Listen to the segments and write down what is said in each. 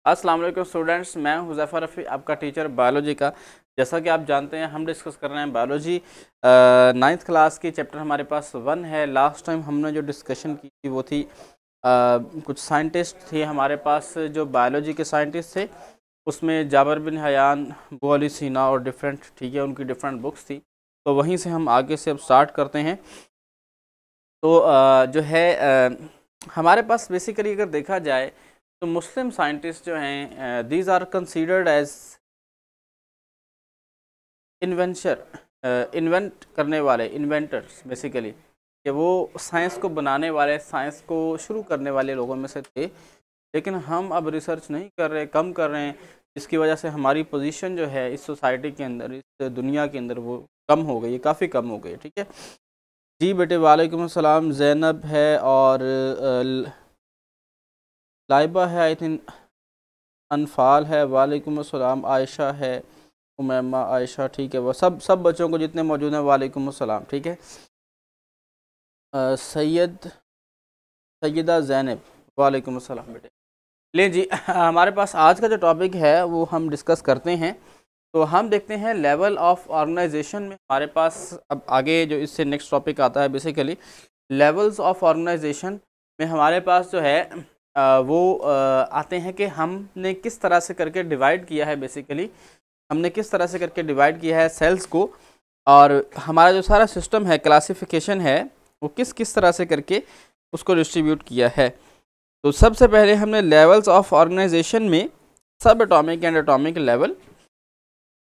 अस्सलाम वालेकुम स्टूडेंट्स, मैं हुज़ैफ़ा रफ़ी आपका टीचर बायोलॉजी का। जैसा कि आप जानते हैं हम डिस्कस कर रहे हैं बायोलॉजी नाइन्थ क्लास की। चैप्टर हमारे पास 1 है। लास्ट टाइम हमने जो डिस्कशन की थी वो थी कुछ साइंटिस्ट थे हमारे पास जो बायोलॉजी के साइंटिस्ट थे। उसमें जाबिर बिन हयान, अबू अली सीना और डिफरेंट, ठीक है, उनकी डिफरेंट बुक्स थी। तो वहीं से हम आगे से अब स्टार्ट करते हैं। तो जो है हमारे पास बेसिकली अगर देखा जाए तो मुस्लिम साइंटिस्ट जो हैं these are considered as invent करने वाले, इन्वेंटर्स बेसिकली, कि वो साइंस को बनाने वाले, साइंस को शुरू करने वाले लोगों में से थे। लेकिन हम अब रिसर्च नहीं कर रहे, कम कर रहे हैं, जिसकी वजह से हमारी पोजीशन जो है इस सोसाइटी के अंदर, इस दुनिया के अंदर, वो कम हो गई है, काफ़ी कम हो गई है। ठीक है जी बेटे, वालेकुम अस्सलाम। ज़ैनब है और लाइबा है, आई थिंक अनफाल है, वालेकुम अस्सलाम। आयशा है, उमैमा, आयशा, ठीक है। वो सब बच्चों को जितने मौजूद हैं वालेकुम अस्सलाम। ठीक है। सैयदा ज़ैनब, वालेकुम अस्सलाम बेटे। ले जी, हमारे पास आज का जो टॉपिक है वो हम डिस्कस करते हैं। तो हम देखते हैं लेवल ऑफ ऑर्गेनाइजेशन में हमारे पास अब आगे जो इससे नेक्स्ट टॉपिक आता है बेसिकली लेवल्स ऑफ ऑर्गेनाइजेशन में हमारे पास जो है वो आते हैं कि हमने किस तरह से करके डिवाइड किया है। बेसिकली हमने किस तरह से करके डिवाइड किया है सेल्स को, और हमारा जो सारा सिस्टम है, क्लासिफिकेशन है, वो किस किस तरह से करके उसको डिस्ट्रीब्यूट किया है। तो सबसे पहले हमने लेवल्स ऑफ ऑर्गेनाइजेशन में सब एटॉमिक एंड एटॉमिक लेवल,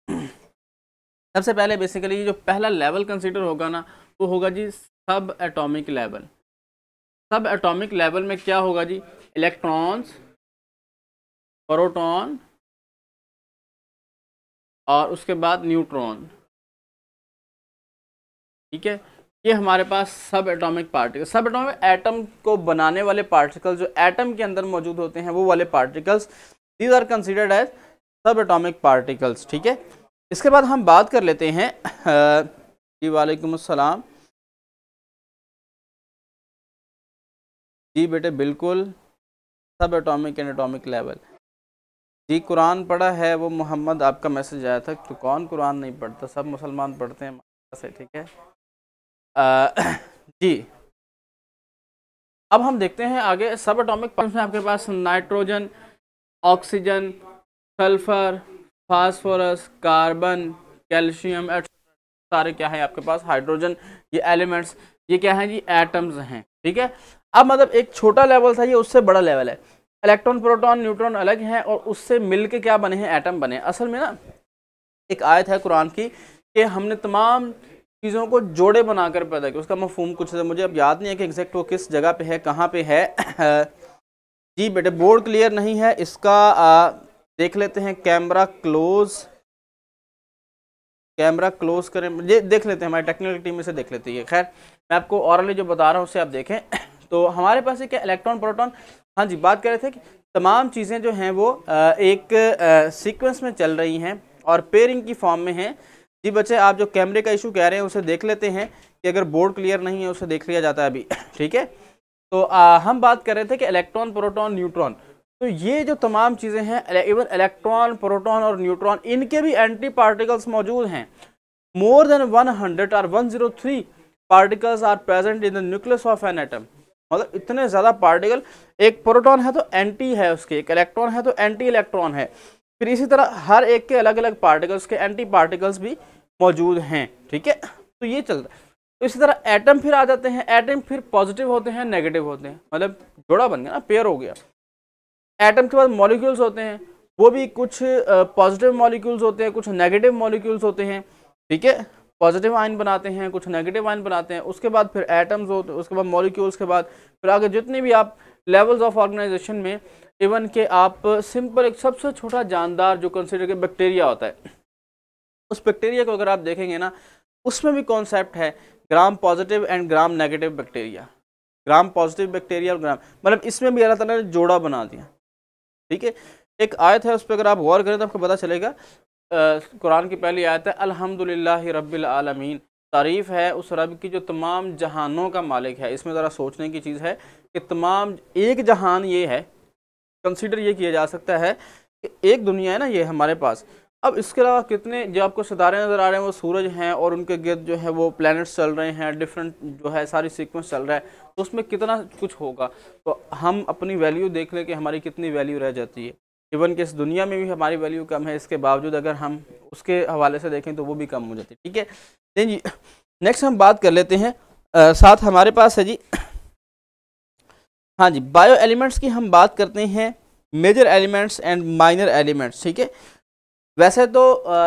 सबसे पहले बेसिकली जो पहला लेवल कंसीडर होगा ना, वो होगा जी सब एटॉमिक लेवल। सब एटॉमिक लेवल में क्या होगा जी? इलेक्ट्रॉन्स, प्रोटॉन और उसके बाद न्यूट्रॉन। ठीक है, ये हमारे पास सब एटॉमिक पार्टिकल, सब एटॉमिक एटम को बनाने वाले पार्टिकल जो एटम के अंदर मौजूद होते हैं वो वाले particles, these are considered as sub atomic particles. ठीक है, इसके बाद हम बात कर लेते हैं जी वालेकुम अस्सलाम। जी बेटे बिल्कुल, सब एटॉमिक एंड एटॉमिक लेवल। जी कुरान पढ़ा है, वो मोहम्मद आपका मैसेज आया था। तो कौन कुरान नहीं पढ़ता? सब मुसलमान पढ़ते हैं से। ठीक है जी, अब हम देखते हैं आगे सब एटॉमिक पार्टिकल्स में आपके पास nitrogen, oxygen, sulphur, phosphorus, carbon, calcium, सारे क्या है आपके पास? हाइड्रोजन। ये एलिमेंट्स, ये क्या है जी? एटम्स हैं। ठीक है, अब मतलब एक छोटा लेवल था, ये उससे बड़ा लेवल है। इलेक्ट्रॉन, प्रोटॉन, न्यूट्रॉन अलग हैं और उससे मिलके क्या बने हैं? एटम बने। असल में ना एक आयत है कुरान की कि हमने तमाम चीज़ों को जोड़े बनाकर पैदा किया। उसका मफहूम कुछ है, मुझे अब याद नहीं है कि एग्जैक्ट वो किस जगह पे है, कहाँ पे है। जी बेटे बोर्ड क्लियर नहीं है इसका, देख लेते हैं। कैमरा क्लोज करें, ये देख लेते हैं, हमारी टेक्निकल टीम में से देख लेते हैं। खैर मैं आपको ऑरली जो बता रहा हूँ उससे आप देखें। तो हमारे पास एक इलेक्ट्रॉन, प्रोटॉन, हाँ जी, बात कर रहे थे कि तमाम चीज़ें जो हैं वो एक सीक्वेंस में चल रही हैं और पेयरिंग की फॉर्म में हैं। जी बच्चे, आप जो कैमरे का इशू कह रहे हैं उसे देख लेते हैं कि अगर बोर्ड क्लियर नहीं है उसे देख लिया जाता है अभी। ठीक है, तो हम बात कर रहे थे कि इलेक्ट्रॉन, प्रोटॉन, न्यूट्रॉन, तो ये जो तमाम चीज़ें हैं, इवन इलेक्ट्रॉन, प्रोटॉन और न्यूट्रॉन, इनके भी एंटी पार्टिकल्स मौजूद हैं। मोर देन 100 और 103 particles are present in the nucleus of an atom. मतलब इतने ज़्यादा पार्टिकल, एक प्रोटॉन है तो एंटी है उसके, एक इलेक्ट्रॉन है तो एंटी इलेक्ट्रॉन है। फिर इसी तरह हर एक के अलग अलग पार्टिकल्स के एंटी पार्टिकल्स भी मौजूद हैं। ठीक है, तो ये चलता है। तो इसी तरह एटम फिर आ जाते हैं। एटम फिर पॉजिटिव होते हैं, नेगेटिव होते हैं, मतलब जोड़ा बन गया ना, पेयर हो गया। एटम के बाद मॉलिक्यूल्स होते हैं, वो भी कुछ पॉजिटिव मॉलिक्यूल्स होते हैं, कुछ नेगेटिव मॉलिक्यूल्स होते हैं। ठीक है, पॉजिटिव आयन बनाते हैं, कुछ नेगेटिव आयन बनाते हैं। उसके बाद फिर एटम्स होते हैं, उसके बाद मॉलिक्यूल्स के बाद फिर आगे जितने भी आप लेवल्स ऑफ ऑर्गेनाइजेशन में, इवन के आप सिंपल एक सबसे छोटा जानदार जो कंसिडर के बैक्टीरिया होता है, उस बैक्टीरिया को अगर आप देखेंगे ना, उसमें भी कॉन्सेप्ट है gram positive and gram negative bacteria. Gram positive bacteria और ग्राम, मतलब इसमें भी अल्लाह ताला ने जोड़ा बना दिया। ठीक है, एक आयत है उस पर अगर आप गौर करें तो आपको पता चलेगा। कुरान की पहली आयत है अल्हम्दुलिल्लाहि रब्बिल आलमीन, तारीफ़ है उस रब की जो तमाम जहानों का मालिक है। इसमें ज़रा सोचने की चीज़ है कि तमाम, एक जहान ये है कंसीडर ये किया जा सकता है कि एक दुनिया है ना ये हमारे पास, अब इसके अलावा कितने जो आपको सितारे नज़र आ रहे हैं वो सूरज हैं और उनके गिर्द जो है वो प्लैनेट्स चल रहे हैं, डिफरेंट जो है सारी सीक्वेंस चल रहा है, तो उसमें कितना कुछ होगा। तो हम अपनी वैल्यू देख लें कि हमारी कितनी वैल्यू रह जाती है। इवन कि इस दुनिया में भी हमारी वैल्यू कम है, इसके बावजूद अगर हम उसके हवाले से देखें तो वो भी कम हो जाती है। ठीक है, नहीं जी, नेक्स्ट हम बात कर लेते हैं। साथ हमारे पास है जी, हाँ जी, बायो एलिमेंट्स की हम बात करते हैं, major elements and minor elements. ठीक है, वैसे तो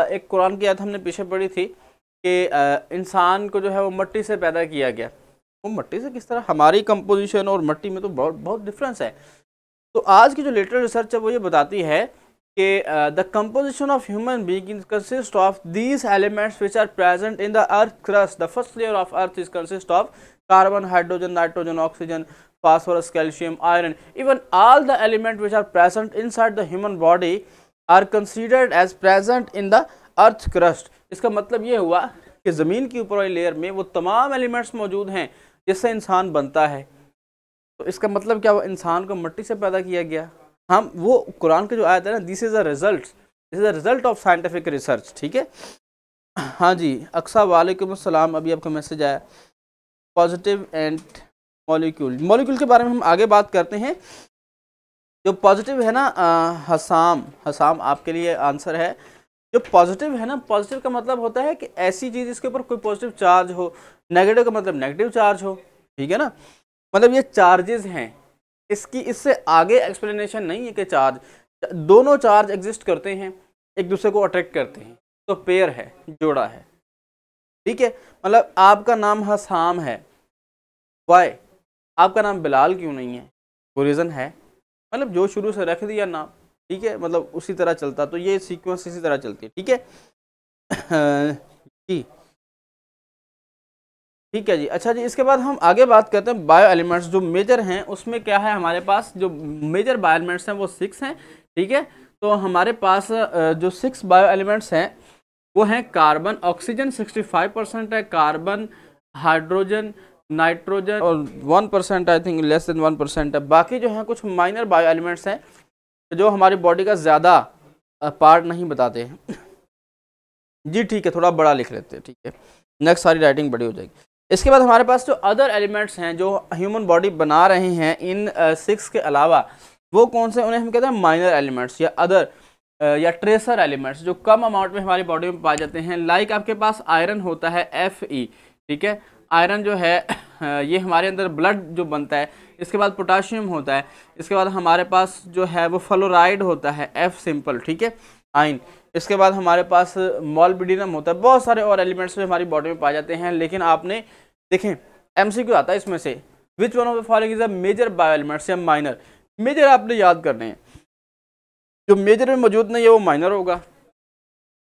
एक कुरान की आयत हमने पीछे पढ़ी थी कि इंसान को जो है वो मिट्टी से पैदा किया गया। वो मिट्टी से किस तरह, हमारी कंपोजिशन और मिट्टी में तो बहुत बहुत डिफरेंस है। तो आज की जो लेटेस्ट रिसर्च है वो ये बताती है कि the composition of human being consist of these elements which are present in the earth crust. The first layer of earth is consist of carbon, hydrogen, nitrogen, oxygen, phosphorus, calcium, iron. Even all the elements which are present inside the human body are considered as present in the earth crust. इसका मतलब ये हुआ कि ज़मीन की ऊपर वाली layer में वो तमाम एलिमेंट्स मौजूद हैं जिससे इंसान बनता है। तो इसका मतलब क्या हुआ, इंसान को मिट्टी से पैदा किया गया। हम वो कुरान के जो आयत है ना, this is a result of scientific research. ठीक है, हाँ जी, अक्सा वालेकुम अस्सलाम, अभी आपका मैसेज आया। पॉजिटिव एंड मॉलिक्यूल के बारे में हम आगे बात करते हैं। जो पॉजिटिव है ना, हसाम आपके लिए आंसर है। जो पॉजिटिव है ना, पॉजिटिव का मतलब होता है कि ऐसी चीज़ इसके ऊपर कोई पॉजिटिव चार्ज हो, नेगेटिव का मतलब नेगेटिव चार्ज हो। ठीक है ना, मतलब ये चार्जेस हैं, इसकी इससे आगे एक्सप्लेनेशन नहीं है कि दोनों चार्ज एग्जिस्ट करते हैं, एक दूसरे को अट्रैक्ट करते हैं, तो पेयर है, जोड़ा है। ठीक है, मतलब आपका नाम हसाम है, वाई आपका नाम बिलाल क्यों नहीं है, वो रीज़न है, मतलब जो शुरू से रख दिया नाम। ठीक है, मतलब उसी तरह चलता, तो ये सीक्वेंस इसी तरह चलती है। ठीक है जी, ठीक है जी। अच्छा जी, इसके बाद हम आगे बात करते हैं बायो एलिमेंट्स जो मेजर हैं। उसमें क्या है, हमारे पास जो मेजर बायो एलिमेंट्स हैं वो 6 हैं। ठीक है, तो हमारे पास जो 6 बायो एलिमेंट्स हैं वो हैं कार्बन, ऑक्सीजन 65% है, कार्बन, हाइड्रोजन, नाइट्रोजन और 1% आई थिंक, लेस देन 1% है। बाकी जो है कुछ माइनर बायो एलिमेंट्स हैं जो हमारी बॉडी का ज़्यादा पार्ट नहीं बताते हैं जी। ठीक है, थोड़ा बड़ा लिख लेते हैं। ठीक है, नेक्स्ट सारी राइटिंग बड़ी हो जाएगी। इसके बाद हमारे पास जो अदर एलिमेंट्स हैं जो ह्यूमन बॉडी बना रहे हैं इन 6 के अलावा, वो कौन से, उन्हें हम कहते हैं माइनर एलिमेंट्स या अदर या ट्रेसर एलिमेंट्स, जो कम अमाउंट में हमारी बॉडी में पाए जाते हैं। लाइक आपके पास आयरन होता है, Fe। ठीक है, आयरन जो है ये हमारे अंदर ब्लड जो बनता है। इसके बाद पोटाशियम होता है। इसके बाद हमारे पास जो है वो फ्लोराइड होता है, F सिंपल। ठीक है, आयन। इसके बाद हमारे पास मॉलिब्डेनम होता है। बहुत सारे और एलिमेंट्स जो हमारी बॉडी में पाए जाते हैं। लेकिन आपने देखें MCQ आता है इसमें से, which one of the following is a major bio elements या माइनर। मेजर आपने याद करने हैं, जो मेजर में मौजूद नहीं है वो माइनर होगा,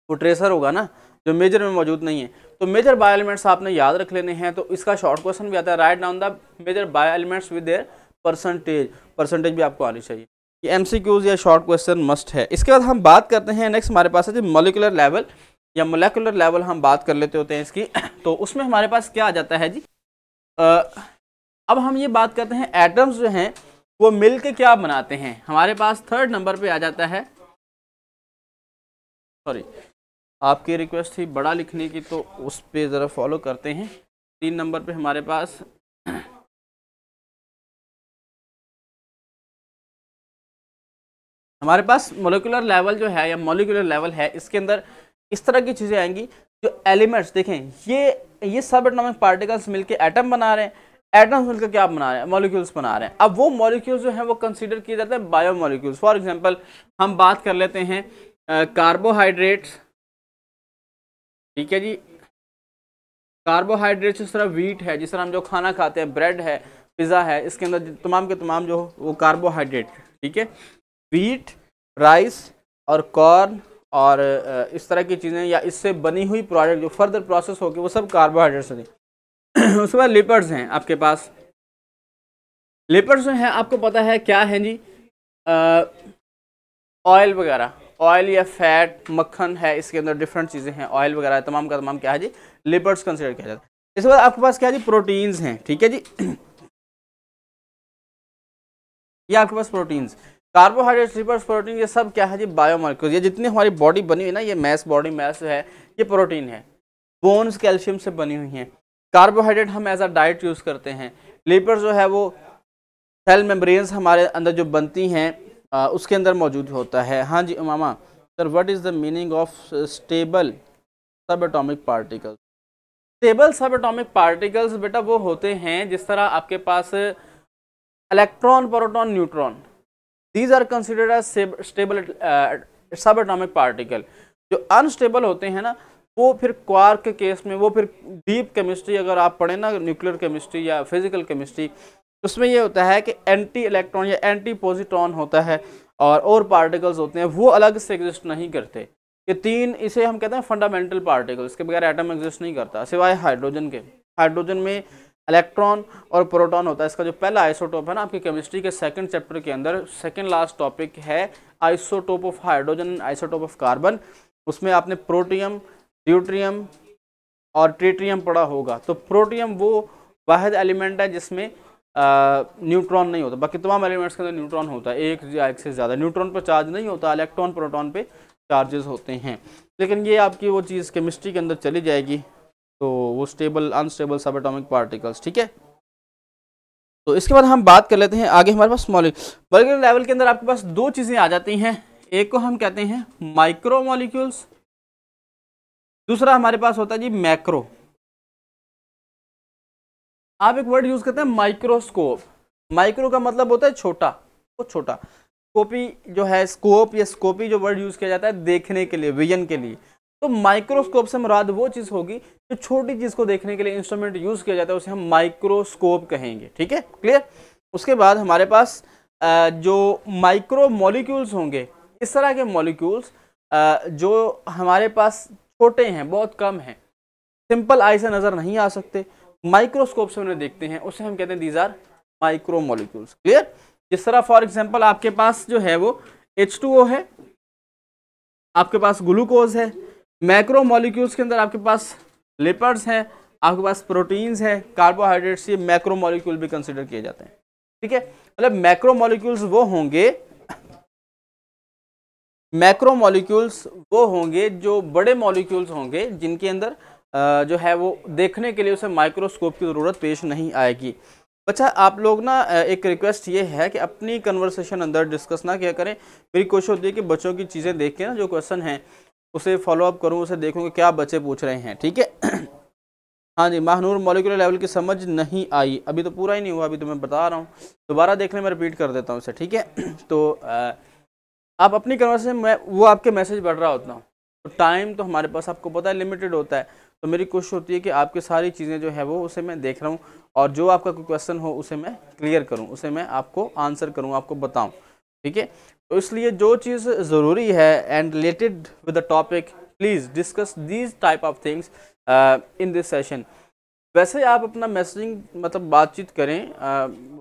वो ट्रेसर होगा ना, जो मेजर में मौजूद नहीं है। तो मेजर बायो एलिमेंट्स आपने याद रख लेने हैं। तो इसका शॉर्ट क्वेश्चन भी आता है, write down the major bio elements with their percentage भी आपको आनी चाहिए। ये MCQs या शॉर्ट क्वेश्चन मस्ट है। इसके बाद हम बात करते हैं, नेक्स्ट हमारे पास है जी मॉलिक्यूलर लेवल या मोलेकुलर लेवल, हम बात कर लेते होते हैं इसकी। तो उसमें हमारे पास क्या आ जाता है जी, अब हम ये बात करते हैं एटम्स जो हैं वो मिल के क्या बनाते हैं। हमारे पास 3rd नंबर पे आ जाता है, सॉरी आपकी रिक्वेस्ट थी बड़ा लिखने की तो उस पर ज़रा फॉलो करते हैं। 3 नंबर पे हमारे पास मोलिकुलर लेवल जो है या मॉलिक्यूलर लेवल है, इसके अंदर इस तरह की चीज़ें आएंगी जो एलिमेंट्स, देखें ये सब एटॉमिक पार्टिकल्स मिलके एटम बना रहे हैं, एटम्स मिलकर क्या बना रहे हैं, मॉलिक्यूल्स बना रहे हैं। अब वो मॉलिक्यूल्स जो हैं वो कंसीडर किए जाते हैं बायो मॉलिक्यूल्स। फॉर एग्जांपल हम बात कर लेते हैं कार्बोहाइड्रेट्स। ठीक है जी, कार्बोहाइड्रेट्स जिस तरह व्हीट है, जिस तरह हम जो खाना खाते हैं, ब्रेड है, पिज़्ज़ा है, इसके अंदर तमाम के तमाम जो वो कार्बोहाइड्रेट। ठीक है, व्हीट, राइस और कॉर्न और इस तरह की चीज़ें या इससे बनी हुई प्रोडक्ट जो फर्दर प्रोसेस होगी वो सब कार्बोहाइड्रेट्स हैं। उसके बाद लिपिड्स हैं आपके पास। लिपिड्स जो हैं आपको पता है क्या है जी, ऑयल वगैरह, ऑयल या फैट, मक्खन है, इसके अंदर डिफरेंट चीज़ें हैं, ऑयल वगैरह है, तमाम का तमाम क्या है जी, लिपिड्स कंसिडर किया जाता है। इसके बाद आपके पास क्या है जी, प्रोटीन्स हैं। ठीक है जी, ये आपके पास प्रोटीन्स। कार्बोहाइड्रेट्स, लिपिड्स, प्रोटीन, ये सब क्या है जी, बायोमॉलिक्यूल्स। ये जितनी हमारी बॉडी बनी हुई है ना, ये मैस, बॉडी मैस है, ये प्रोटीन है। बोन्स कैल्शियम से बनी हुई हैं। कार्बोहाइड्रेट हम एज अ डाइट यूज़ करते हैं। लिपिड्स जो है वो सेल मेम्ब्रेन्स हमारे अंदर जो बनती हैं उसके अंदर मौजूद होता है। हाँ जी उमामा sir, what is the meaning of stable सब एटॉमिक पार्टिकल्स? स्टेबल सब एटॉमिक पार्टिकल्स बेटा वो होते हैं जिस तरह आपके पास electron, proton, neutron, these are considered as stable subatomic particle. जो अनस्टेबल होते हैं ना, वो फिर क्वार्क के केस में, वो फिर डीप केमिस्ट्री अगर आप पढ़ें ना, न्यूक्लियर केमिस्ट्री या फिजिकल केमिस्ट्री, उसमें ये होता है कि एंटी इलेक्ट्रॉन या एंटी पॉजिट्रॉन होता है और पार्टिकल्स होते हैं, वो अलग से एग्जिस्ट नहीं करते। ये तीन, इसे हम कहते हैं फंडामेंटल पार्टिकल्स, के बगैर एटम एग्जिस्ट नहीं करता सिवाय हाइड्रोजन के। हाइड्रोजन में इलेक्ट्रॉन और प्रोटॉन होता है। इसका जो पहला आइसोटोप है ना, आपकी केमिस्ट्री के सेकंड चैप्टर के अंदर सेकंड लास्ट टॉपिक है isotope of hydrogen, isotope of carbon. उसमें आपने प्रोटियम, ड्यूट्रियम और ट्रिटियम पढ़ा होगा। तो प्रोटियम वो वाहिद एलिमेंट है जिसमें न्यूट्रॉन नहीं होता। बाकी तमाम एलिमेंट्स के अंदर न्यूट्रॉन होता है, एक या एक से ज़्यादा। न्यूट्रॉन पर चार्ज नहीं होता, इलेक्ट्रॉन प्रोटॉन पे चार्जेस होते हैं। लेकिन ये आपकी वो चीज़ केमिस्ट्री के अंदर चली जाएगी, तो वो स्टेबल, अनस्टेबल सब एटॉमिक पार्टिकल्स, ठीक है। तो इसके बाद हम बात कर लेते हैं आगे। हमारे पास मॉलिक्यूलर लेवल के अंदर आपके पास दो चीज़ें आ जाती हैं। एक को हम कहते हैं माइक्रो मॉलिक्यूल्स, दूसरा हमारे पास होता है जी मैक्रो। आप एक वर्ड यूज करते हैं माइक्रोस्कोप। माइक्रो का मतलब होता है छोटा, वो छोटा। स्कोपी जो है, स्कोप या स्कोपी जो वर्ड यूज किया जाता है देखने के लिए, विजन के लिए। तो माइक्रोस्कोप से मुराद वो चीज़ होगी जो छोटी चीज़ को देखने के लिए इंस्ट्रूमेंट यूज किया जाता है, उसे हम माइक्रोस्कोप कहेंगे, ठीक है, क्लियर। उसके बाद हमारे पास जो माइक्रो मॉलिक्यूल्स होंगे, इस तरह के मॉलिक्यूल्स जो हमारे पास छोटे हैं, बहुत कम हैं, सिंपल आई से नज़र नहीं आ सकते, माइक्रोस्कोप से उन्हें देखते हैं, उसे हम कहते हैं these are micro molecules, clear. जिस तरह फॉर एग्जांपल आपके पास जो है वो H2O है, आपके पास ग्लूकोज है। मैक्रो मॉलिक्यूल्स के अंदर आपके पास लिपिड्स हैं, आपके पास प्रोटीन्स हैं, कार्बोहाइड्रेट्स, ये मैक्रो मॉलिक्यूल भी कंसिडर किए जाते हैं, ठीक है। मतलब मैक्रो मॉलिक्यूल्स वो होंगे, मैक्रो मॉलिक्यूल्स वो होंगे जो बड़े मॉलिक्यूल्स होंगे जिनके अंदर जो है वो देखने के लिए उसे माइक्रोस्कोप की ज़रूरत पेश नहीं आएगी। बच्चा आप लोग ना, एक रिक्वेस्ट ये है कि अपनी कन्वर्सेशन अंदर डिस्कस ना किया करें। मेरी कोशिश होती है कि बच्चों की चीज़ें देख के ना, जो क्वेश्चन हैं उसे फॉलो अप करूँ, उसे देखूँ कि क्या बच्चे पूछ रहे हैं, ठीक है। हाँ जी महानूर, मॉलिक्यूलर लेवल की समझ नहीं आई, अभी तो पूरा ही नहीं हुआ, अभी तो मैं बता रहा हूँ, दोबारा देखने में रिपीट कर देता हूँ इसे, ठीक है। तो आप अपनी कन्वर्सेशन में, वो आपके मैसेज बढ़ रहा होता हूँ, तो टाइम तो हमारे पास आपको पता है लिमिटेड होता है। तो मेरी कोशिश होती है कि आपकी सारी चीज़ें जो है वो उसे मैं देख रहा हूँ, और जो आपका कोई क्वेश्चन हो उसे मैं क्लियर करूँ, उसे मैं आपको आंसर करूँ, आपको बताऊँ, ठीक है। तो इसलिए जो चीज़ ज़रूरी है and related with the topic, please discuss these type of things in this session. वैसे आप अपना मैसेजिंग मतलब बातचीत करें,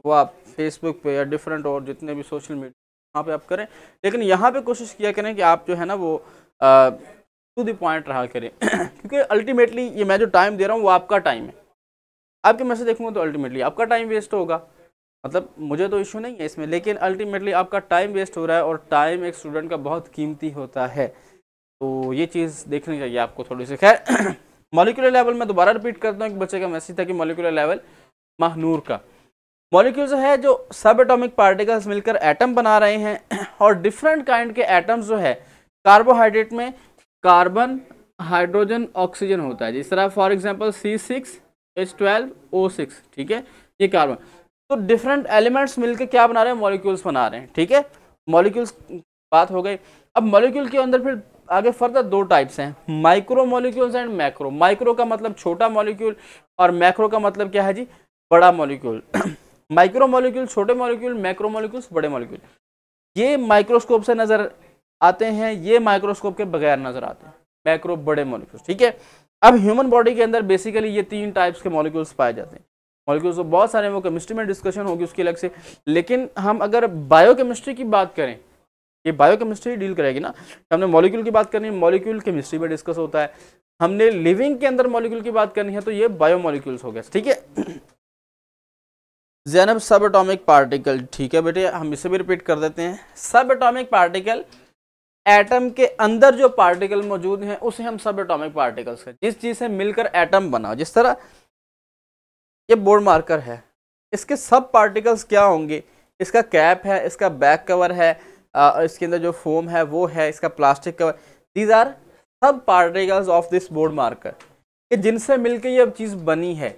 वो आप फेसबुक पे या डिफरेंट और जितने भी सोशल मीडिया वहाँ पे आप करें, लेकिन यहाँ पे कोशिश किया करें कि आप जो है ना वो टू द पॉइंट रहा करें। क्योंकि अल्टीमेटली ये मैं जो टाइम दे रहा हूँ वो आपका टाइम है। आपके मैसेज देखूँगा तो अल्टीमेटली आपका टाइम वेस्ट होगा, मतलब मुझे तो इशू नहीं है इसमें, लेकिन अल्टीमेटली आपका टाइम वेस्ट हो रहा है, और टाइम एक स्टूडेंट का बहुत कीमती होता है। तो ये चीज़ देखनी चाहिए आपको थोड़ी सी। खैर मॉलिक्यूलर लेवल में दोबारा रिपीट करता हूँ, एक बच्चे का मैसेज था कि मॉलिक्यूलर लेवल महानूर का, मॉलिक्यूल्स है जो सब एटॉमिक पार्टिकल्स मिलकर एटम बना रहे हैं, और डिफरेंट काइंड के एटम्स जो है, कार्बोहाइड्रेट में कार्बन, हाइड्रोजन, ऑक्सीजन होता है। जिस तरह फॉर एग्जांपल C6H12O6, ठीक है, ये कार्बन। तो डिफरेंट एलिमेंट्स मिलकर क्या बना रहे हैं, मॉलिक्यूल्स बना रहे हैं, ठीक है। मॉलिक्यूल्स बात हो गई। अब मॉलिक्यूल के अंदर फिर आगे फर्दर दो टाइप्स हैं, micro molecules and macro. Micro का मतलब छोटा मॉलिक्यूल, और मैक्रो का मतलब क्या है जी, बड़ा मॉलिक्यूल। माइक्रो मॉलिक्यूल छोटे मॉलिक्यूल, मैक्रो मॉलिक्यूल्स बड़े मॉलिक्यूल। ये माइक्रोस्कोप से नजर आते हैं, ये माइक्रोस्कोप के बगैर नजर आते हैं, मैक्रो बड़े मॉलिक्यूल्स, ठीक है। अब ह्यूमन बॉडी के अंदर बेसिकली ये तीन टाइप्स के मॉलिक्यूल्स पाए जाते हैं। मॉलिक्यूल्स तो बहुत सारे, वो केमिस्ट्री में डिस्कशन होगी उसकी अलग से, लेकिन हम अगर बायोकेमिस्ट्री की बात करें, ये बायोकेमिस्ट्री डील करेगी ना, हमने मॉलिक्यूल की बात करनी है, मॉलिक्यूल केमिस्ट्री में डिस्कस होता है। हमने लिविंग के अंदर मॉलिक्यूल की बात करनी है, तो ये बायोमॉलिक्यूल्स हो गए, ठीक है। ज़ैनब सब एटॉमिक पार्टिकल, ठीक है बेटे, हम इसे भी रिपीट कर देते हैं। सब एटॉमिक पार्टिकल, एटम के अंदर जो पार्टिकल मौजूद हैं उसे हम सब एटॉमिक पार्टिकल्स हैं। जिस चीज़ से मिलकर एटम बना, जिस तरह ये बोर्ड मार्कर है, इसके सब पार्टिकल्स क्या होंगे, इसका कैप है, इसका बैक कवर है, इसके अंदर जो फोम है वो है, इसका प्लास्टिक कवर, दीज आर सब particles of this board marker, कि जिनसे मिलकर ये चीज़ बनी है।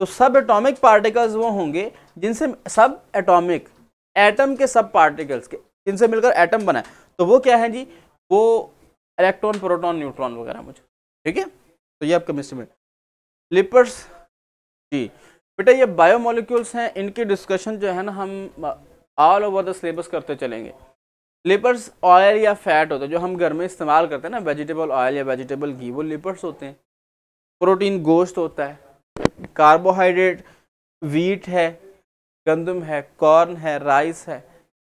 तो सब एटॉमिक पार्टिकल्स वो होंगे जिनसे, सब एटॉमिक, एटम के सब पार्टिकल्स के जिनसे मिलकर एटम बना है। तो वो क्या है जी, वो इलेक्ट्रॉन, प्रोटॉन, न्यूट्रॉन वगैरह मुझे, ठीक है। तो ये आपका केमिस्ट्री में लिपिड्स जी बेटा, ये बायोमोलिक्यूल्स हैं, इनकी डिस्कशन जो है ना हम ऑल ओवर द सिलेबस करते चलेंगे। लिपिड्स ऑयल या फैट होते हैं जो हम घर में इस्तेमाल करते हैं ना, वेजिटेबल ऑयल या वेजिटेबल घी, वो लिपिड्स होते हैं। प्रोटीन गोश्त होता है, कार्बोहाइड्रेट वीट है, गंदम है, कॉर्न है, राइस है,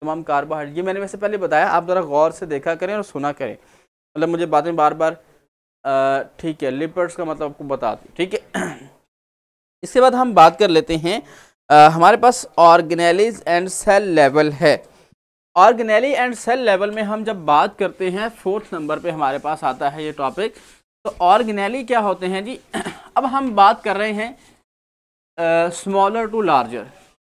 तमाम कार्बोहाइड्रेट। ये मैंने वैसे पहले बताया, आप ज़रा गौर से देखा करें और सुना करें, मतलब मुझे बातें बार बार, ठीक है, लिपिड्स का मतलब आपको बता दूँ, ठीक है। इसके बाद हम बात कर लेते हैं, हमारे पास ऑर्गेनेलीज एंड सेल लेवल है। ऑर्गेनेली एंड सेल लेवल में हम जब बात करते हैं, 4th नंबर पे हमारे पास आता है ये टॉपिक। तो ऑर्गेनेली क्या होते हैं जी, अब हम बात कर रहे हैं स्मॉलर टू लार्जर।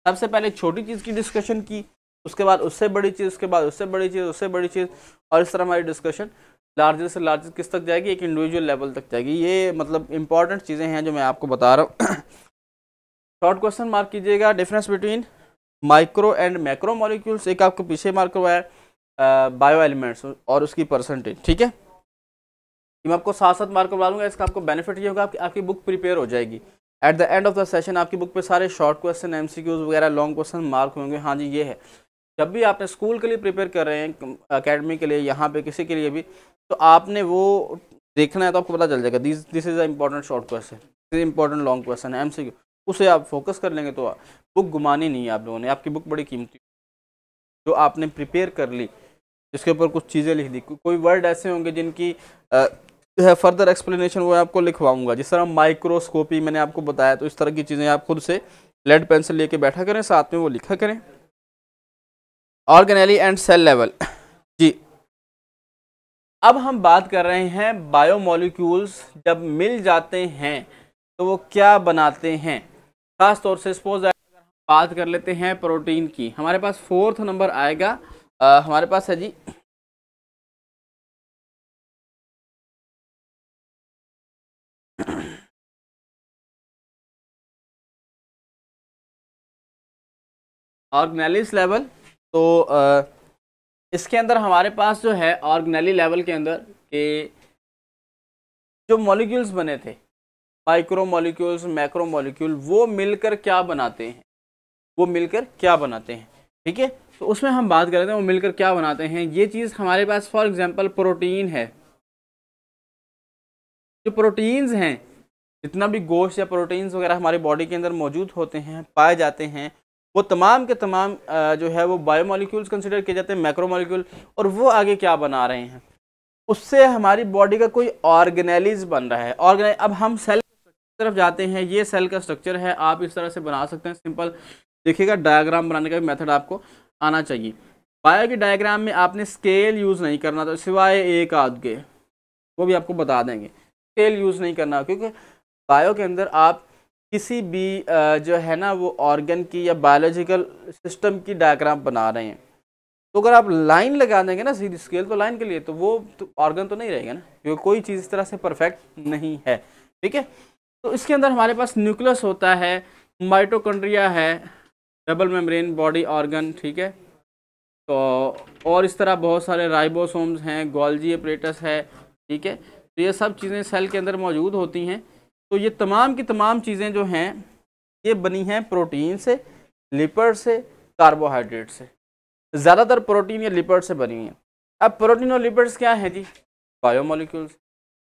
सबसे पहले छोटी चीज़ की डिस्कशन की, उसके बाद उससे बड़ी चीज़, उसके बाद उससे बड़ी चीज़, उससे बड़ी चीज़, और इस तरह हमारी डिस्कशन लार्जर से लार्जर किस तक जाएगी, एक इंडिविजुअल लेवल तक जाएगी। ये मतलब इंपॉर्टेंट चीज़ें हैं जो मैं आपको बता रहा हूँ। शॉर्ट क्वेश्चन मार्क कीजिएगा, difference between micro and macro molecules, एक आपको पीछे मार्क करवाया है बायो एलिमेंट्स और उसकी परसेंटेज, ठीक है। मैं आपको साथ साथ मार्क करवा दूंगा, इसका आपको बेनिफिट ये होगा, आपकी बुक प्रिपेयर हो जाएगी। At the end of the session आपकी बुक पे सारे शॉर्ट क्वेश्चन, एमसीक्यूज वगैरह, लॉन्ग क्वेश्चन मार्क होंगे। हाँ जी, ये है, जब भी आपने स्कूल के लिए प्रिपेयर कर रहे हैं, अकेडमी के लिए, यहाँ पे किसी के लिए भी, तो आपने वो देखना है, तो आपको पता चल जाएगा this is a important short question, this important long question है, एमसीक्यू, उसे आप फोकस कर लेंगे तो बुक घुमानी नहीं है आप लोगों ने। आपकी बुक बड़ी कीमती, जो आपने प्रिपेयर कर ली, जिसके ऊपर कुछ चीज़ें लिख दी, कोई वर्ड ऐसे होंगे जिनकी है फर्दर एक्सप्लेनेशन, वो आपको लिखवाऊंगा। जिस तरह माइक्रोस्कोपी मैंने आपको बताया, तो इस तरह की चीज़ें आप खुद से लेड पेंसिल लेके बैठा करें, साथ में वो लिखा करें। ऑर्गेनेली एंड सेल लेवल जी। अब हम बात कर रहे हैं बायोमोलिक्यूल्स जब मिल जाते हैं तो वो क्या बनाते हैं। खास तौर से सपोज अगर हम बात कर लेते हैं प्रोटीन की, हमारे पास 4th नंबर आएगा, हमारे पास है जी ऑर्गेनेलिस लेवल। तो इसके अंदर हमारे पास जो है ऑर्गेनेली लेवल के अंदर के जो मॉलिक्यूल्स बने थे, माइक्रो मॉलिक्यूल्स, मैक्रो मॉलिक्यूल, वो मिलकर क्या बनाते हैं, वो मिलकर क्या बनाते हैं, ठीक है। तो उसमें हम बात कर रहे थे वो मिलकर क्या बनाते हैं। ये चीज़ हमारे पास फॉर एग्जांपल प्रोटीन है। जो प्रोटीन्स हैं, जितना भी गोश्त या प्रोटीन्स वगैरह हमारी बॉडी के अंदर मौजूद होते हैं, पाए जाते हैं, वो तमाम के तमाम जो है वो बायोमोलिक्यूल्स कंसिडर किए जाते हैं, मैक्रोमोलिक्यूल। और वो आगे क्या बना रहे हैं, उससे हमारी बॉडी का कोई ऑर्गेनेलिज बन रहा है। अब हम सेल की तरफ जाते हैं। ये सेल का स्ट्रक्चर है, आप इस तरह से बना सकते हैं सिंपल। देखिएगा, डायग्राम बनाने का भी मेथड आपको आना चाहिए। बायो की डायग्राम में आपने स्केल यूज़ नहीं करना, तो सिवाय एक आध के, वो भी आपको बता देंगे, स्केल यूज़ नहीं करना, क्योंकि बायो के अंदर आप किसी भी जो है ना वो ऑर्गन की या बायोलॉजिकल सिस्टम की डायग्राम बना रहे हैं, तो अगर आप लाइन लगा देंगे ना सीधी स्केल, तो लाइन के लिए तो वो तो ऑर्गन तो नहीं रहेगा ना, क्योंकि कोई चीज़ इस तरह से परफेक्ट नहीं है, ठीक है। तो इसके अंदर हमारे पास न्यूक्लियस होता है, माइटोकॉन्ड्रिया है, डबल मेम्ब्रेन बॉडी ऑर्गन, ठीक है। तो और इस तरह बहुत सारे राइबोसोम्स हैं, गोल्जी अपरेटस है, ठीक है। तो ये सब चीज़ें सेल के अंदर मौजूद होती हैं। तो ये तमाम की तमाम चीज़ें जो हैं ये बनी हैं प्रोटीन से, लिपिड से, कार्बोहाइड्रेट से। ज़्यादातर प्रोटीन या लिपिड से बनी हैं। अब प्रोटीन और लिपिड्स क्या हैं जी, बायोमोलिक्यूल्स,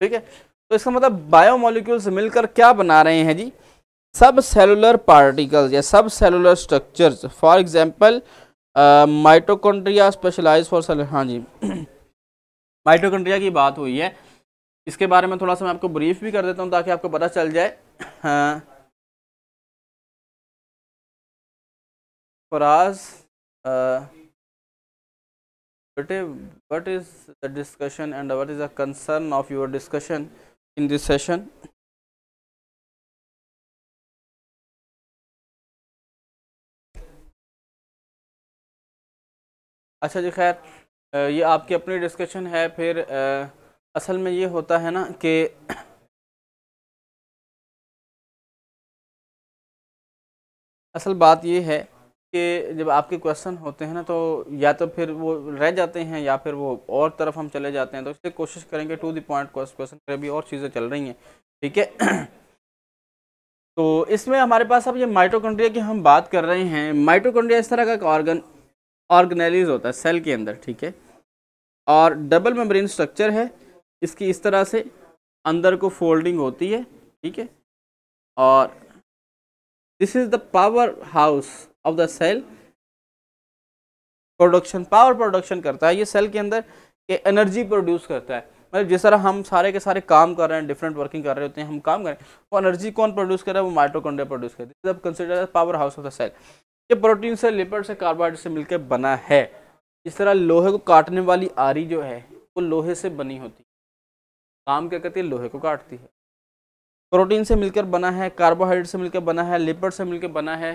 ठीक है। तो इसका मतलब बायोमोलिक्यूल्स मिलकर क्या बना रहे हैं जी, सब सेलुलर पार्टिकल्स या sub cellular structures. For example mitochondria specialize for cell, हाँ जी माइटोकॉन्ड्रिया की बात हुई है, इसके बारे में थोड़ा सा मैं आपको ब्रीफ भी कर देता हूँ ताकि आपको पता चल जाए। हाँ, Faraz, what is the discussion and what is the concern of your discussion in this session? अच्छा जी, खैर ये आपकी अपनी डिस्कशन है। फिर असल में ये होता है ना कि असल बात ये है कि जब आपके क्वेश्चन होते हैं ना तो या तो फिर वो रह जाते हैं या फिर वो और तरफ हम चले जाते हैं, तो इसलिए कोशिश करेंगे टू द पॉइंट क्वेश्चन पर। अभी और चीज़ें चल रही हैं, ठीक है। तो इसमें हमारे पास अब ये माइटोकॉन्ड्रिया की हम बात कर रहे हैं। माइटोकॉन्ड्रिया इस तरह का एक ऑर्गेनेलिज होता है सेल के अंदर, ठीक है, और डबल मेम्ब्रेन स्ट्रक्चर है इसकी, इस तरह से अंदर को फोल्डिंग होती है, ठीक है, और this is the power house of the cell production. Power production करता है ये सेल के अंदर, के एनर्जी प्रोड्यूस करता है। मतलब जिस तरह हम सारे के सारे काम कर रहे हैं, डिफरेंट वर्किंग कर रहे होते हैं, हम काम कर रहे हैं, वो एनर्जी कौन प्रोड्यूस कर रहा है? वो माइटोकॉन्ड्रिया प्रोड्यूस करता है। This is considered as power house of the cell. ये प्रोटीन से, लिपिड से, कार्बोहाइड्रेट से मिलकर बना है। इस तरह लोहे को काटने वाली आरी जो है वो लोहे से बनी होती है, काम क्या करती है? लोहे को काटती है। प्रोटीन से मिलकर बना है, कार्बोहाइड्रेट से मिलकर बना है, लिपिड से मिलकर बना है।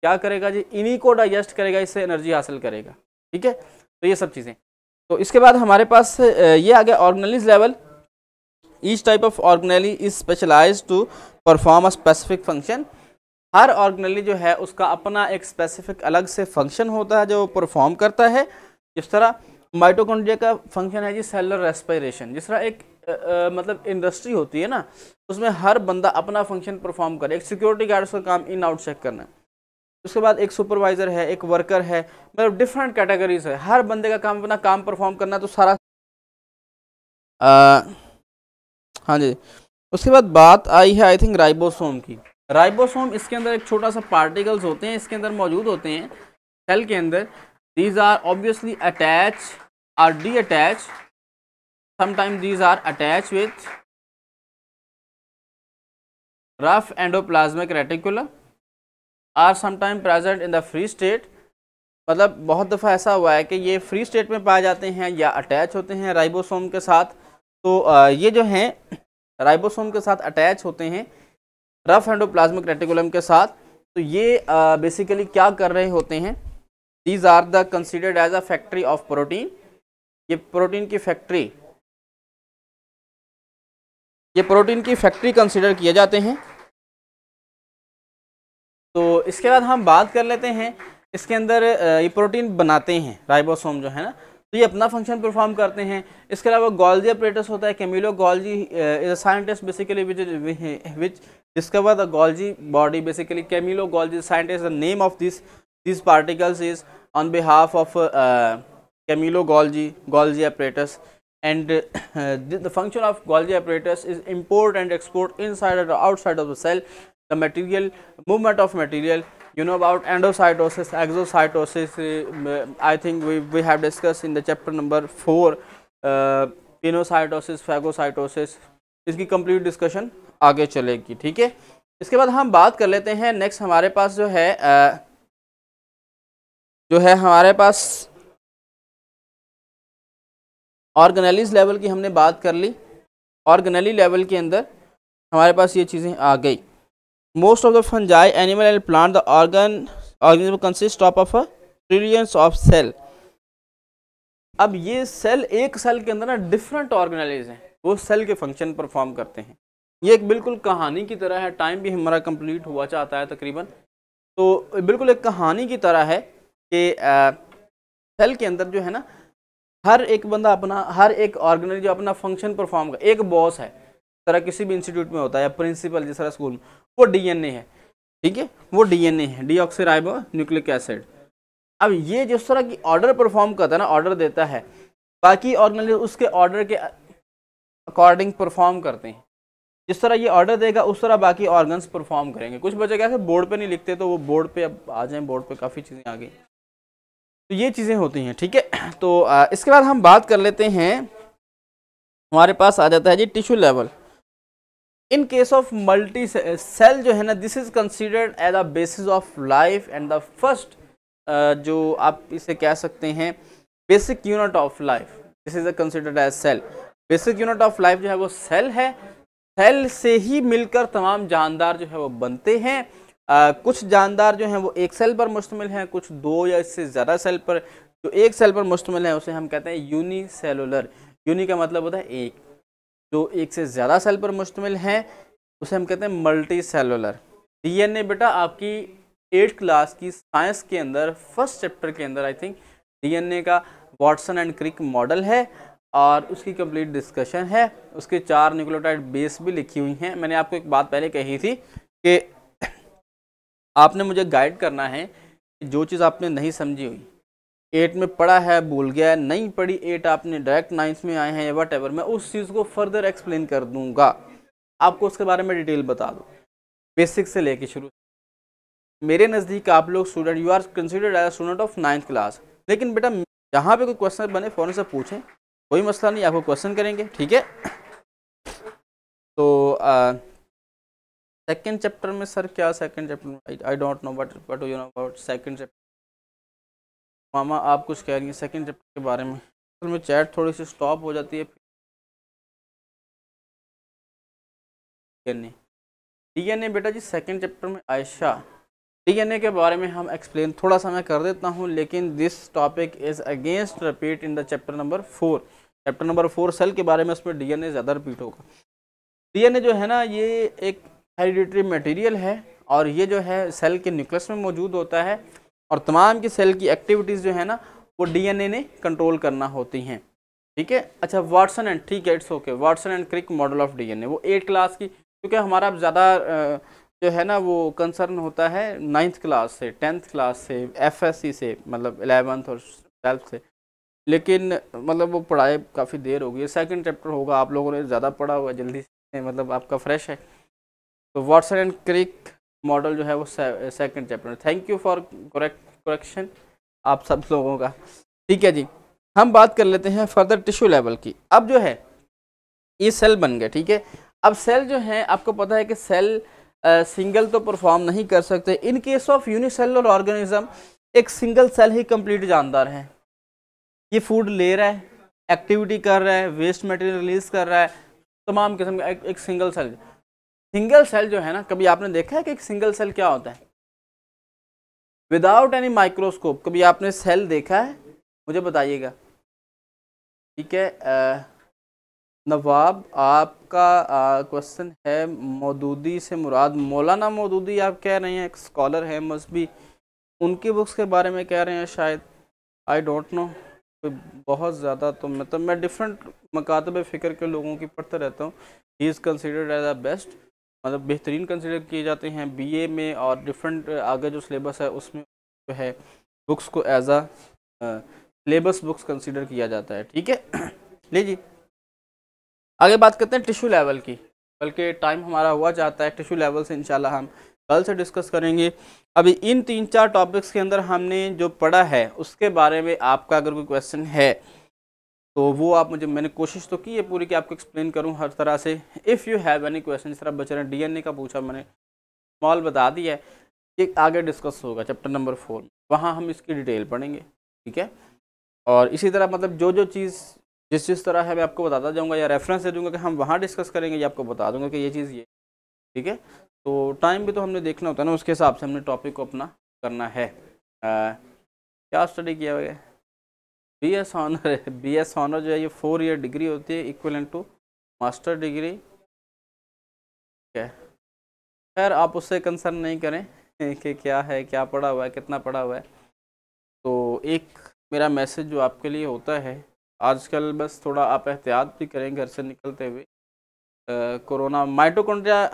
क्या करेगा जी? इन्हीं को डाइजेस्ट करेगा, इससे एनर्जी हासिल करेगा, ठीक है। तो ये सब चीज़ें। तो इसके बाद हमारे पास ये आ गया organelles level. Each type of organelle is specialized to perform a specific function. हर ऑर्गेनेली जो है उसका अपना एक स्पेसिफिक अलग से फंक्शन होता है जो परफॉर्म करता है। जिस तरह माइटोकॉन्ड्रिया का फंक्शन है जी सेलुलर रेस्पिरेशन। जिस तरह एक मतलब इंडस्ट्री होती है ना, उसमें हर बंदा अपना फंक्शन परफॉर्म करे। एक सिक्योरिटी गार्ड का काम इन आउट चेक करना है, उसके बाद एक सुपरवाइजर है, एक वर्कर है, मतलब डिफरेंट कैटेगरीज है, हर बंदे का काम अपना काम परफॉर्म करना। तो सारा हाँ जी। उसके बाद बात आई है आई थिंक राइबोसोम की। राइबोसोम, इसके अंदर एक छोटा सा पार्टिकल्स होते हैं, इसके अंदर मौजूद होते हैं सेल के अंदर। दीज आर ऑब्वियसली अटैच और detach, sometime these are attach with rough endoplasmic reticulum are sometime present in the free state. मतलब बहुत दफ़ा ऐसा हुआ है कि ये फ्री स्टेट में पाए जाते हैं या अटैच होते हैं राइबोसोम के साथ। तो ये जो हैं राइबोसोम के साथ अटैच होते हैं रफ एंडोप्लाज्मिक रेटिकुलम के साथ। तो ये बेसिकली क्या कर रहे होते हैं? These are the considered as a factory of protein. ये प्रोटीन की फैक्ट्री, ये प्रोटीन की फैक्ट्री कंसिडर किए जाते हैं। तो इसके बाद हम बात कर लेते हैं इसके अंदर ये प्रोटीन बनाते हैं राइबोसोम जो है ना, तो ये अपना फंक्शन परफॉर्म करते हैं। इसके अलावा गोल्जी अपरेटस होता है। Camillo Golgi is a scientist basically which discover the Golgi body. Basically Camillo Golgi scientist, the name of these particles is on behalf of Camillo Golgi apparatus, and the function of Golgi apparatus is import and export inside or outside of the cell, the material movement of material. You know about endocytosis, exocytosis, I think we have discussed in the chapter number 4, pinocytosis, phagocytosis। इसकी complete discussion आगे चलेगी, ठीक है। इसके बाद हम बात कर लेते हैं नेक्स्ट हमारे पास जो है हमारे पास ऑर्गेनेलिज लेवल की हमने बात कर ली। ऑर्गेनेली लेवल के अंदर हमारे पास ये चीज़ें आ गई। Most of the fungi animal and plant the organism consist of trillions of cell. अब ये सेल, एक सेल के अंदर ना डिफरेंट ऑर्गेनेलिज हैं, वो सेल के फंक्शन परफॉर्म करते हैं। ये एक बिल्कुल कहानी की तरह है। टाइम भी हमारा कंप्लीट हुआ चाहता है तकरीबन, तो बिल्कुल एक कहानी की तरह है कि सेल के अंदर जो है ना हर एक बंदा अपना, हर एक ऑर्गेनेल जो अपना फंक्शन परफॉर्म कर। एक बॉस है, जिस तरह किसी भी इंस्टीट्यूट में होता है, या प्रिंसिपल जिस तरह स्कूल में, वो डीएनए है, ठीक है, वो डीएनए है, डीऑक्सीराइबो न्यूक्लिक एसिड। अब ये जिस तरह की ऑर्डर परफॉर्म करता है ना, ऑर्डर देता है, बाकी ऑर्गेनेल उसके ऑर्डर के अकॉर्डिंग परफॉर्म करते हैं। जिस तरह ये ऑर्डर देगा उस तरह बाकी ऑर्गन्स परफॉर्म करेंगे। कुछ बच्चे कैसे बोर्ड पे नहीं लिखते, तो वो बोर्ड पे अब आ जाएं, बोर्ड पे काफ़ी चीज़ें आ गई, तो ये चीज़ें होती हैं, ठीक है। तो इसके बाद हम बात कर लेते हैं, हमारे पास आ जाता है जी tissue level. In case of multi cell जो है ना, this is considered as a basis of life and the first जो आप इसे कह सकते हैं basic unit of life, this is considered as cell. Basic unit of life जो है वो सेल है। सेल से ही मिलकर तमाम जानदार जो है वो बनते हैं। कुछ जानदार जो हैं वो एक सेल पर मुश्तमिल हैं, कुछ दो या इससे ज़्यादा सेल पर। जो एक सेल पर मुश्तमिल है उसे हम कहते हैं यूनिसेलुलर। यूनि का मतलब होता है एक। जो एक से ज़्यादा सेल पर मुश्तमिल हैं उसे हम कहते हैं मल्टी सेलुलर। डीएनए बेटा आपकी 8th क्लास की साइंस के अंदर फर्स्ट चैप्टर के अंदर आई थिंक डीएनए का वाटसन एंड क्रिक मॉडल है और उसकी कंप्लीट डिस्कशन है। उसके 4 न्यूक्लियोटाइड बेस भी लिखी हुई हैं। मैंने आपको एक बात पहले कही थी कि आपने मुझे गाइड करना है कि जो चीज़ आपने नहीं समझी हुई, 8 में पढ़ा है भूल गया है, नहीं पढ़ी 8 आपने डायरेक्ट 9th में आए हैं या वट एवर, मैं उस चीज़ को फर्दर एक्सप्लेन कर दूंगा, आपको उसके बारे में डिटेल बता दूँ बेसिक से लेके शुरू। मेरे नज़दीक आप लोग student, you are considered as student of 9th class. लेकिन बेटा जहाँ पे कोई क्वेश्चन बने फ़ौरन से पूछें, कोई मसला नहीं, आपको क्वेश्चन करेंगे, ठीक है। तो सेकेंड चैप्टर में सर क्या, सेकेंड चैप्टर में I don't know what do you know about second chapter. मामा आप कुछ कह रही हैं सेकेंड चैप्टर के बारे में? असल में चैट थोड़ी सी स्टॉप हो जाती है। डीएनए बेटा जी सेकेंड चैप्टर में आयशा, डीएनए के बारे में हम एक्सप्लेन थोड़ा सा मैं कर देता हूँ, लेकिन this topic is against repeat in the chapter number 4। Chapter number 4 cell के बारे में, उसमें डीएनए ज़्यादा रिपीट होगा। डीएनए जो है ना ये एक हेरिडिटरी मटेरियल है और ये जो है सेल के न्यूक्लियस में मौजूद होता है और तमाम की सेल की एक्टिविटीज़ जो है ना वो डीएनए ने कंट्रोल करना होती हैं, ठीक है। अच्छा वाटसन एंड, ठीक है it's okay, Watson and Crick model of DNA वो 8 क्लास की, क्योंकि हमारा ज़्यादा जो है ना वो कंसर्न होता है 9th क्लास से, 10th क्लास से, एफएससी से, मतलब 11th और 12th से। लेकिन मतलब वो पढ़ाई काफ़ी देर हो गई है। सेकंड चैप्टर होगा, आप लोगों ने ज़्यादा पढ़ा हुआ है, जल्दी से मतलब आपका फ्रेश है। तो वाटसन एंड क्रिक मॉडल जो है वो second chapter. Thank you for correction आप सब लोगों का, ठीक है जी। हम बात कर लेते हैं फर्दर टिश्यू लेवल की। अब जो है ये सेल बन गए, ठीक है। अब सेल जो है आपको पता है कि सेल सिंगल तो परफॉर्म नहीं कर सकते। इन केस ऑफ यूनिसेलुलर ऑर्गेनिज्म एक सिंगल सेल ही कंप्लीट जानदार है। ये फूड ले रहा है, एक्टिविटी कर रहा है, वेस्ट मटेरियल रिलीज कर रहा है, तमाम किस्म का एक सिंगल सेल। सिंगल सेल जो है ना, कभी आपने देखा है कि एक सिंगल सेल क्या होता है विदाउट एनी माइक्रोस्कोप? कभी आपने सेल देखा है? मुझे बताइएगा, ठीक है। नवाब आपका क्वेश्चन है मौदूदी से मुराद मौलाना मौदूदी आप कह रहे हैं, एक स्कॉलर है, मस्ट बी उनकी बुक्स के बारे में कह रहे हैं शायद, आई डोंट नो। बहुत ज़्यादा तो मतलब मैं डिफरेंट मकातब फ़िक्र के लोगों की पढ़ता रहता हूँ। He is considered as a best, मतलब बेहतरीन कंसिडर किए जाते हैं बीए में और डिफरेंट आगे जो सिलेबस है उसमें जो है बुक्स को as a syllabus books consider किया जाता है, ठीक है। लीजिए आगे बात करते हैं टिश्यू लेवल की, बल्कि टाइम हमारा हुआ जाता है। टिश्यू लेवल से इंशाल्लाह हम कल से डिस्कस करेंगे। अभी इन 3-4 टॉपिक्स के अंदर हमने जो पढ़ा है उसके बारे में आपका अगर कोई क्वेश्चन है तो वो आप मुझे, मैंने कोशिश तो की है पूरी कि आपको एक्सप्लेन करूं हर तरह से। If you have any question, जिस तरह बच्चे ने डीएनए का पूछा, मैंने स्मॉल बता दिया है कि आगे डिस्कस होगा चैप्टर नंबर 4 में, वहाँ हम इसकी डिटेल पढ़ेंगे, ठीक है। और इसी तरह मतलब जो चीज़ जिस तरह है मैं आपको बताता जाऊँगा या रेफरेंस दे दूँगा कि हम वहाँ डिस्कस करेंगे, या आपको बता दूँगा कि ये चीज़ ये, ठीक है। तो टाइम भी तो हमने देखना होता है ना, उसके हिसाब से हमने टॉपिक को अपना करना है। क्या स्टडी किया हुआ है? BS ऑनर है। BS ऑनर जो है ये 4 ईयर डिग्री होती है, इक्विवेलेंट टू मास्टर डिग्री, ठीक है। खैर आप उससे कंसर्न नहीं करें कि क्या है, क्या पढ़ा हुआ है, कितना पढ़ा हुआ है। तो एक मेरा मैसेज जो आपके लिए होता है आजकल, बस थोड़ा आप एहतियात भी करें घर से निकलते हुए। Corona mitochondria